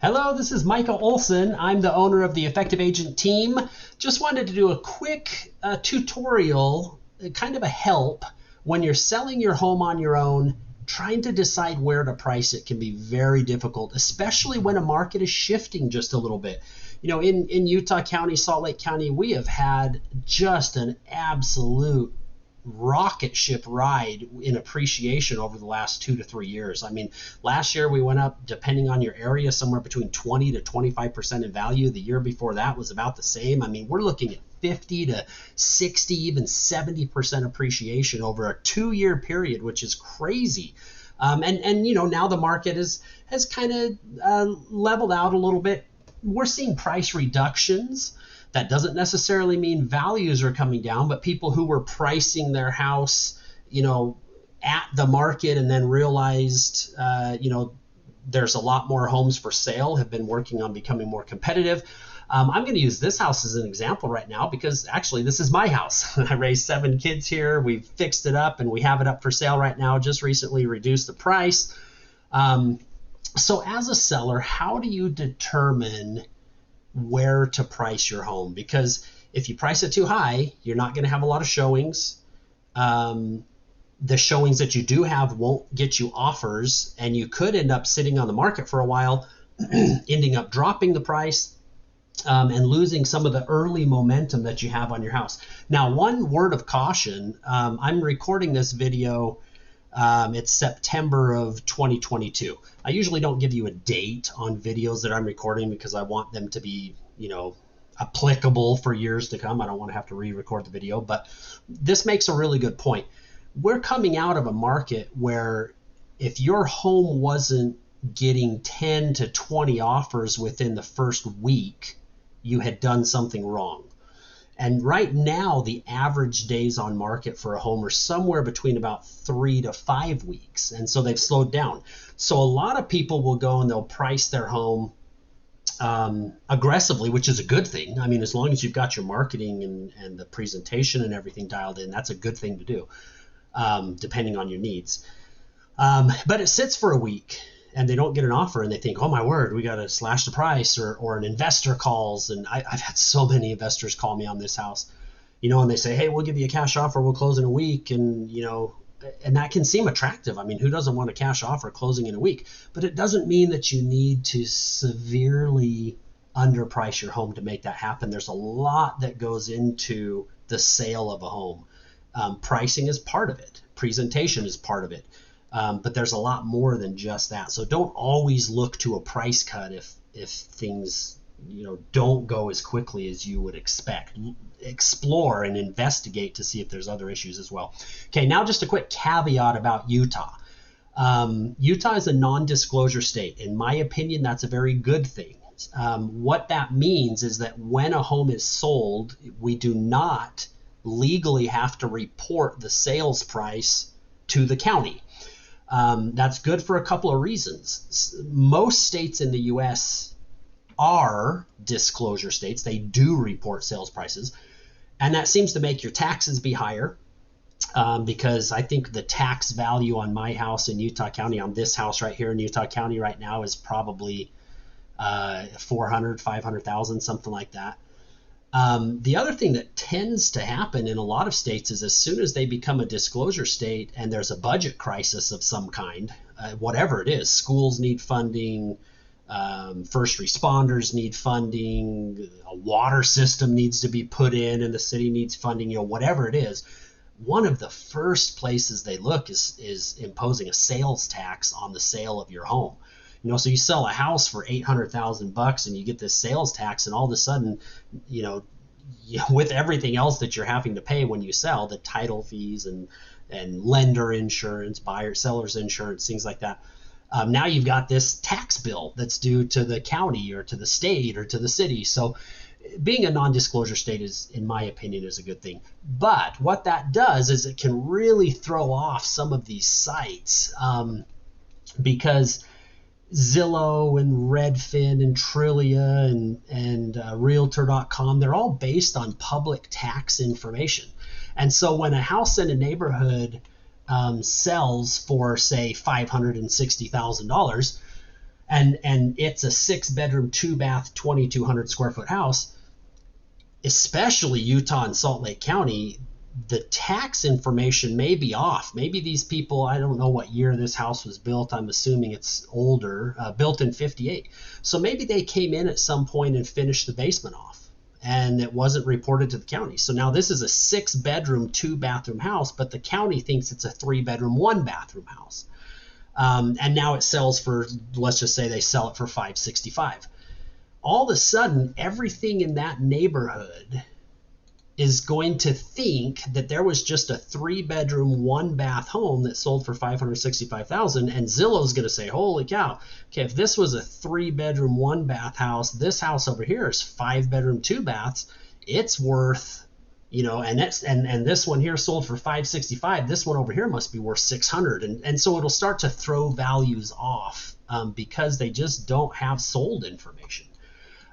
Hello, this is Michael Olson. I'm the owner of the Effective Agent team. Just wanted to do a quick tutorial, kind of a help when you're selling your home on your own. Trying to decide where to price it can be very difficult, especially when a market is shifting just a little bit. You know, in Utah County, Salt Lake County, we have had just an absolute rocket ship ride in appreciation over the last 2 to 3 years. I mean, last year we went up, depending on your area, somewhere between 20 to 25% in value. The year before that was about the same. I mean, we're looking at 50 to 60, even 70% appreciation over a 2-year period, which is crazy. And you know, now the market has kind of leveled out a little bit. We're seeing price reductions. That doesn't necessarily mean values are coming down, but people who were pricing their house, you know, at the market and then realized, there's a lot more homes for sale, have been working on becoming more competitive. I'm going to use this house as an example right now because actually this is my house. I raised 7 kids here. We've fixed it up and we have it up for sale right now. Just recently reduced the price. So as a seller, how do you determine where to price your home? Because if you price it too high, you're not going to have a lot of showings. The showings that you do have won't get you offers, and you could end up sitting on the market for a while, ending up dropping the price, and losing some of the early momentum that you have on your house. Now, one word of caution, I'm recording this video, it's September of 2022. I usually don't give you a date on videos that I'm recording because I want them to be, you know, applicable for years to come. I don't want to have to re-record the video, but this makes a really good point. We're coming out of a market where if your home wasn't getting 10 to 20 offers within the first week, you had done something wrong. And right now, the average days on market for a home are somewhere between about 3 to 5 weeks. And so they've slowed down. So a lot of people will go and they'll price their home aggressively, which is a good thing. I mean, as long as you've got your marketing and the presentation and everything dialed in, that's a good thing to do, depending on your needs. But it sits for a week and they don't get an offer and they think, oh my word, we got to slash the price, or an investor calls. And I've had so many investors call me on this house, you know, and they say, hey, we'll give you a cash offer, we'll close in a week. And, you know, and that can seem attractive. I mean, who doesn't want a cash offer closing in a week? But it doesn't mean that you need to severely underprice your home to make that happen. There's a lot that goes into the sale of a home. Pricing is part of it. Presentation is part of it. But there's a lot more than just that. So don't always look to a price cut if things, you know, don't go as quickly as you would expect. Explore and investigate to see if there's other issues as well. Okay, now just a quick caveat about Utah. Utah is a non-disclosure state. In my opinion, that's a very good thing. What that means is that when a home is sold, we do not legally have to report the sales price to the county. That's good for a couple of reasons. Most states in the U.S. are disclosure states. They do report sales prices. And that seems to make your taxes be higher, because I think the tax value on my house in Utah County, on this house right here in Utah County right now, is probably 400, 500,000, something like that. The other thing that tends to happen in a lot of states is as soon as they become a disclosure state and there's a budget crisis of some kind, whatever it is, schools need funding, first responders need funding, a water system needs to be put in and the city needs funding, you know, whatever it is, one of the first places they look is imposing a sales tax on the sale of your home. You know, so you sell a house for $800,000 and you get this sales tax, and all of a sudden, you know, with everything else that you're having to pay when you sell, the title fees and lender insurance, buyer, seller's insurance, things like that. Now you've got this tax bill that's due to the county or to the state or to the city. So being a non-disclosure state is, in my opinion, is a good thing. But what that does is it can really throw off some of these sites, because Zillow and Redfin and Trillia and Realtor.com, they're all based on public tax information. And so when a house in a neighborhood sells for, say, $560,000, and it's a 6-bedroom, 2-bath, 2,200 square foot house, especially Utah and Salt Lake County, the tax information may be off. Maybe these people, I don't know what year this house was built. I'm assuming it's older, built in 58. So maybe they came in at some point and finished the basement off, and it wasn't reported to the county. So now this is a 6-bedroom, 2-bathroom house, but the county thinks it's a 3-bedroom, 1-bathroom house. And now it sells for, let's just say they sell it for $565. All of a sudden, everything in that neighborhood is going to think that there was just a 3-bedroom, 1-bath home that sold for $565,000, and Zillow's going to say, "Holy cow! Okay, if this was a 3-bedroom, 1-bath house, this house over here is 5-bedroom, 2 baths. It's worth." And this one here sold for $565. This one over here must be worth $600, and so it'll start to throw values off because they just don't have sold information.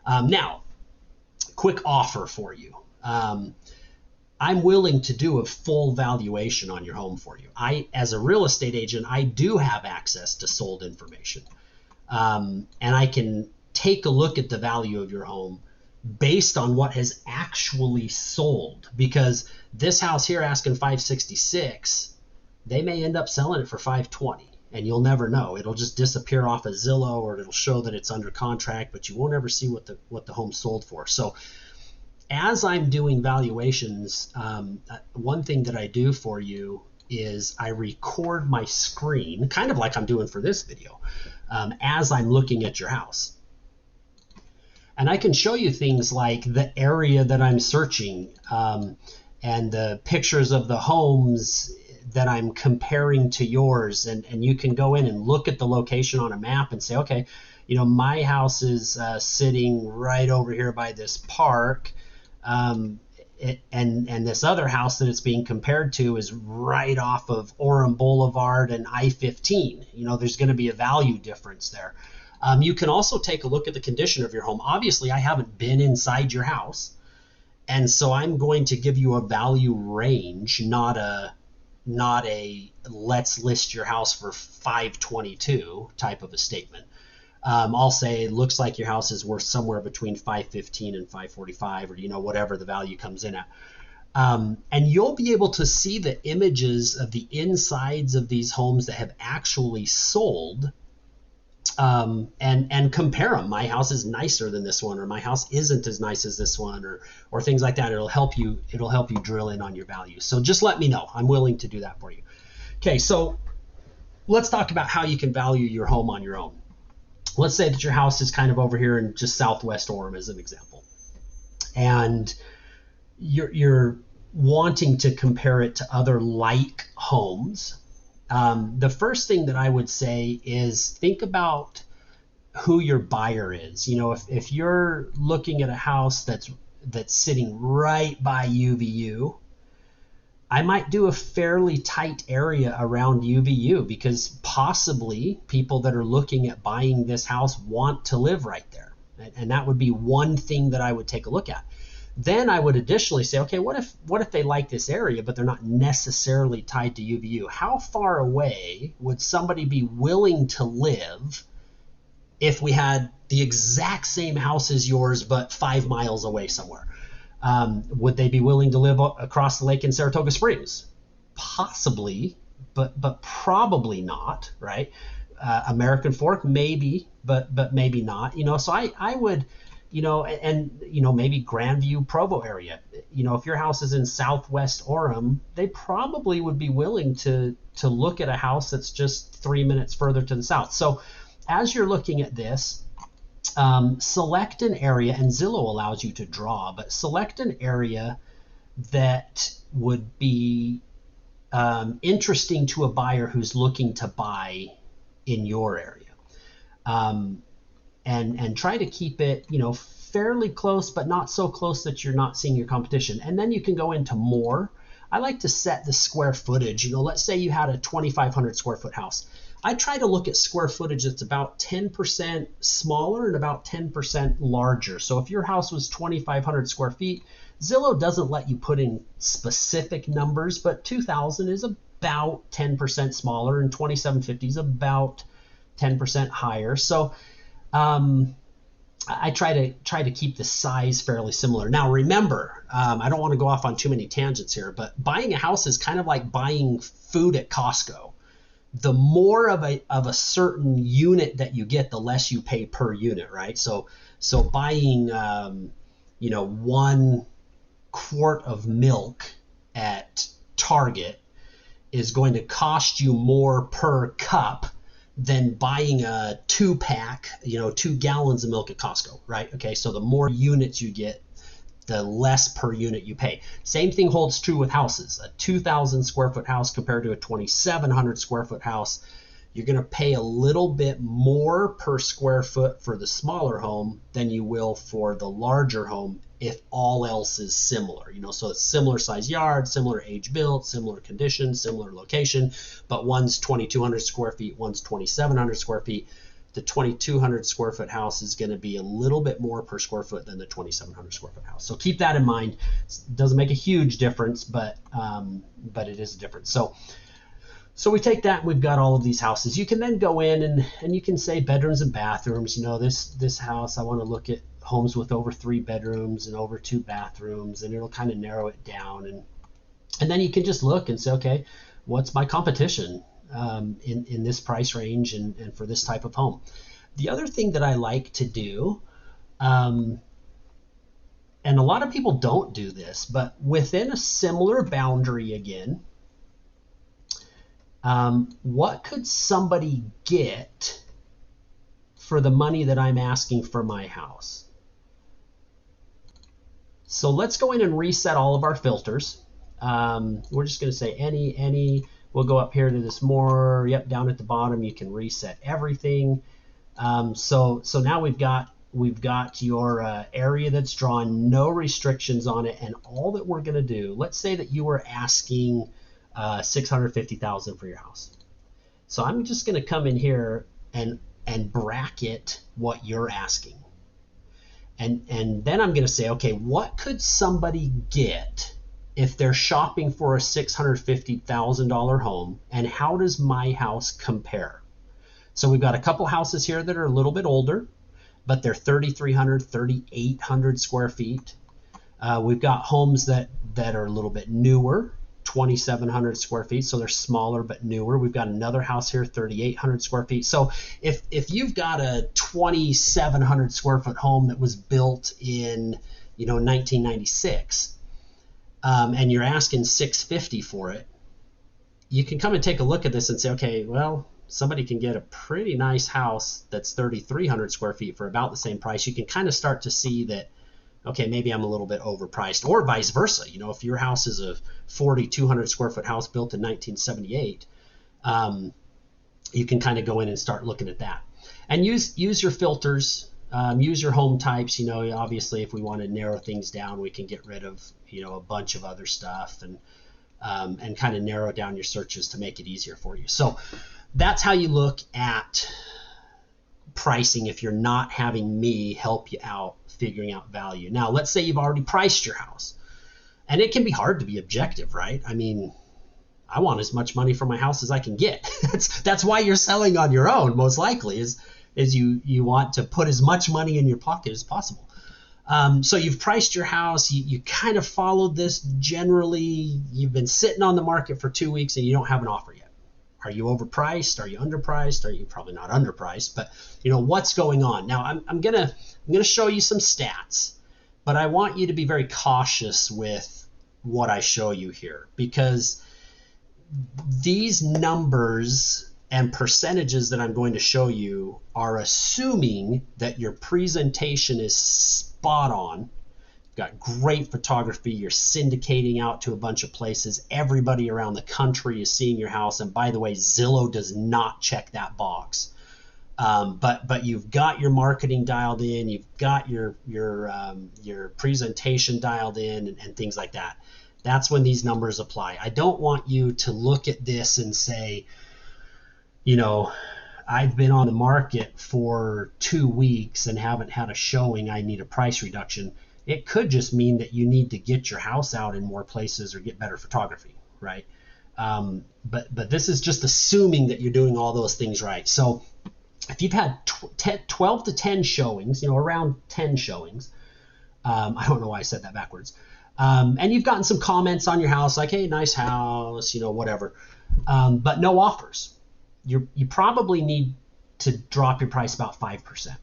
Now, quick offer for you. I'm willing to do a full valuation on your home for you. As a real estate agent, I do have access to sold information, and I can take a look at the value of your home based on what has actually sold, because this house here asking $566, they may end up selling it for $520, and you'll never know. It'll just disappear off of Zillow, or it'll show that it's under contract, but you won't ever see what the home sold for. So as I'm doing valuations, one thing that I do for you is I record my screen, kind of like I'm doing for this video, as I'm looking at your house. And I can show you things like the area that I'm searching, and the pictures of the homes that I'm comparing to yours. And you can go in and look at the location on a map and say, okay, my house is sitting right over here by this park. And this other house that it's being compared to is right off of Orem Boulevard and I-15. There's going to be a value difference there. You can also take a look at the condition of your home. Obviously, I haven't been inside your house, and so I'm going to give you a value range, not a let's list your house for $522 type of a statement. I'll say it looks like your house is worth somewhere between $515 and $545, or whatever the value comes in at. And you'll be able to see the images of the insides of these homes that have actually sold, and compare them. My house is nicer than this one, or my house isn't as nice as this one, or things like that. It'll help you drill in on your value. So just let me know. I'm willing to do that for you. Okay, so let's talk about how you can value your home on your own. Let's say that your house is kind of over here in just Southwest Orem as an example, and you're wanting to compare it to other like homes. The first thing that I would say is think about who your buyer is. If you're looking at a house that's sitting right by UVU, I might do a fairly tight area around UVU, because possibly people that are looking at buying this house want to live right there. And that would be one thing that I would take a look at. Then I would additionally say, okay, what if they like this area, but they're not necessarily tied to UVU? How far away would somebody be willing to live if we had the exact same house as yours, but 5 miles away somewhere? Would they be willing to live across the lake in Saratoga Springs? Possibly, but probably not, right? American Fork, maybe, but maybe not. So I would, maybe Grandview, Provo area. If your house is in Southwest Orem, they probably would be willing to look at a house that's just 3 minutes further to the south. So as you're looking at this, select an area, and Zillow allows you to draw, but select an area that would be interesting to a buyer who's looking to buy in your area, and try to keep it fairly close, but not so close that you're not seeing your competition. And then you can go into more. I like to set the square footage. Let's say you had a 2,500 square foot house. I try to look at square footage that's about 10% smaller and about 10% larger. So if your house was 2,500 square feet, Zillow doesn't let you put in specific numbers, but 2,000 is about 10% smaller, and 2,750 is about 10% higher. So I try to keep the size fairly similar. Now, remember, I don't want to go off on too many tangents here, but buying a house is kind of like buying food at Costco. The more of a certain unit that you get, the less you pay per unit, right? So buying 1 quart of milk at Target is going to cost you more per cup than buying a 2-pack, 2 gallons of milk at Costco, right? Okay, so the more units you get, the less per unit you pay. Same thing holds true with houses. A 2,000 square foot house compared to a 2,700 square foot house, you're going to pay a little bit more per square foot for the smaller home than you will for the larger home if all else is similar. So it's similar size yard, similar age built, similar condition, similar location, but one's 2,200 square feet, one's 2,700 square feet. The 2,200 square foot house is going to be a little bit more per square foot than the 2,700 square foot house. So keep that in mind. It doesn't make a huge difference, but it is a difference. So we take that and we've got all of these houses. You can then go in and you can say bedrooms and bathrooms. This house, I want to look at homes with over 3 bedrooms and over 2 bathrooms, and it'll kind of narrow it down. And then you can just look and say, okay, what's my competition in this price range and for this type of home? The other thing that I like to do, and a lot of people don't do this, but within a similar boundary again, what could somebody get for the money that I'm asking for my house? So let's go in and reset all of our filters. We're just going to say any. We'll go up here to this more. Yep, down at the bottom you can reset everything. So now we've got your area that's drawn, no restrictions on it, and all that we're going to do. Let's say that you were asking $650,000 for your house. So I'm just going to come in here and bracket what you're asking. And then I'm going to say, okay, what could somebody get if they're shopping for a $650,000 home, and how does my house compare? So we've got a couple houses here that are a little bit older, but they're 3,300, 3,800 square feet. We've got homes that are a little bit newer, 2,700 square feet, so they're smaller but newer. We've got another house here, 3,800 square feet. So if you've got a 2,700 square foot home that was built in 1996, and you're asking $650 for it, you can come and take a look at this and say, okay, well, somebody can get a pretty nice house that's 3,300 square feet for about the same price. You can kind of start to see that, okay, maybe I'm a little bit overpriced, or vice versa. If your house is a 4,200 square foot house built in 1978, you can kind of go in and start looking at that. And use your filters, use your home types. Obviously, if we want to narrow things down, we can get rid of, a bunch of other stuff and kind of narrow down your searches to make it easier for you. So that's how you look at pricing if you're not having me help you out figuring out value. Now, let's say you've already priced your house, and it can be hard to be objective, right? I mean, I want as much money for my house as I can get. That's why you're selling on your own, most likely, is you want to put as much money in your pocket as possible. So you've priced your house, you kind of followed this generally, you've been sitting on the market for 2 weeks and you don't have an offer yet. Are you overpriced? Are you underpriced? Are you probably not underpriced? But what's going on? Now I'm gonna show you some stats, but I want you to be very cautious with what I show you here, because these numbers and percentages that I'm going to show you are assuming that your presentation is spot on. Got great photography, you're syndicating out to a bunch of places, everybody around the country is seeing your house, and by the way, Zillow does not check that box. But you've got your marketing dialed in, you've got your presentation dialed in, and things like that. That's when these numbers apply. I don't want you to look at this and say, I've been on the market for 2 weeks and haven't had a showing, I need a price reduction. It could just mean that you need to get your house out in more places or get better photography, right? But this is just assuming that you're doing all those things right. So if you've had 12 to 10 showings, around 10 showings, I don't know why I said that backwards, and you've gotten some comments on your house like, hey, nice house, whatever, but no offers, you probably need to drop your price about 5%.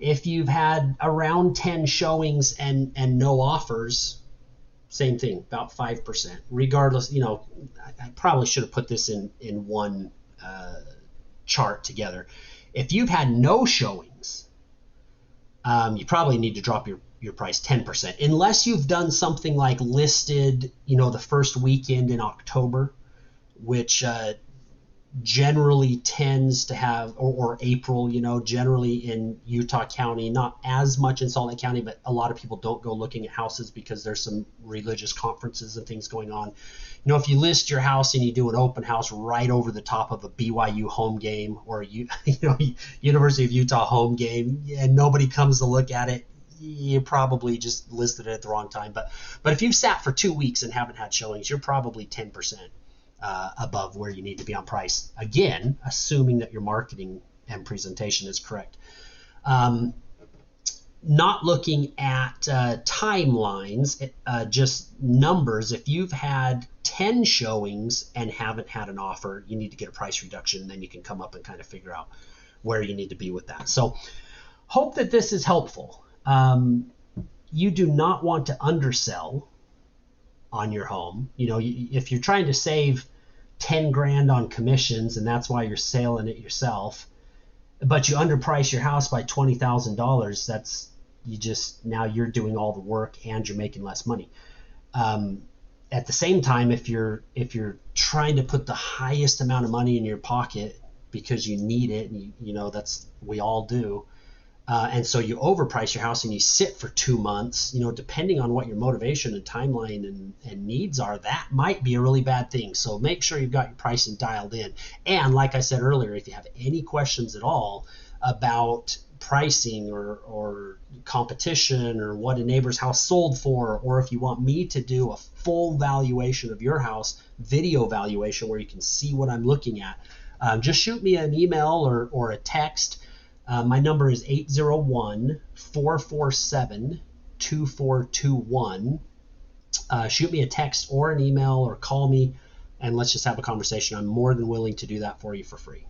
If you've had around 10 showings and no offers, same thing, about 5%. Regardless, I probably should have put this in one chart together. If you've had no showings, you probably need to drop your price 10%, unless you've done something like listed, the first weekend in October, which generally tends to have, or April, generally in Utah County, not as much in Salt Lake County, but a lot of people don't go looking at houses because there's some religious conferences and things going on. If you list your house and you do an open house right over the top of a BYU home game or University of Utah home game, and nobody comes to look at it, you probably just listed it at the wrong time. But if you've sat for 2 weeks and haven't had showings, you're probably 10% above where you need to be on price. Again, assuming that your marketing and presentation is correct. Not looking at timelines, just numbers. If you've had 10 showings and haven't had an offer, you need to get a price reduction, and then you can come up and kind of figure out where you need to be with that. So hope that this is helpful. You do not want to undersell on your home. If you're trying to save 10 grand on commissions and that's why you're selling it yourself, but you underprice your house by $20,000, now you're doing all the work and you're making less money. At the same time, if you're trying to put the highest amount of money in your pocket because you need it, and that's, we all do, and so you overprice your house and you sit for 2 months, depending on what your motivation and timeline and needs are, that might be a really bad thing. So make sure you've got your pricing dialed in. And like I said earlier, if you have any questions at all about pricing or competition or what a neighbor's house sold for, or if you want me to do a full valuation of your house, video valuation where you can see what I'm looking at, just shoot me an email or a text. My number is 801-447-2421. Shoot me a text or an email or call me, and let's just have a conversation. I'm more than willing to do that for you for free.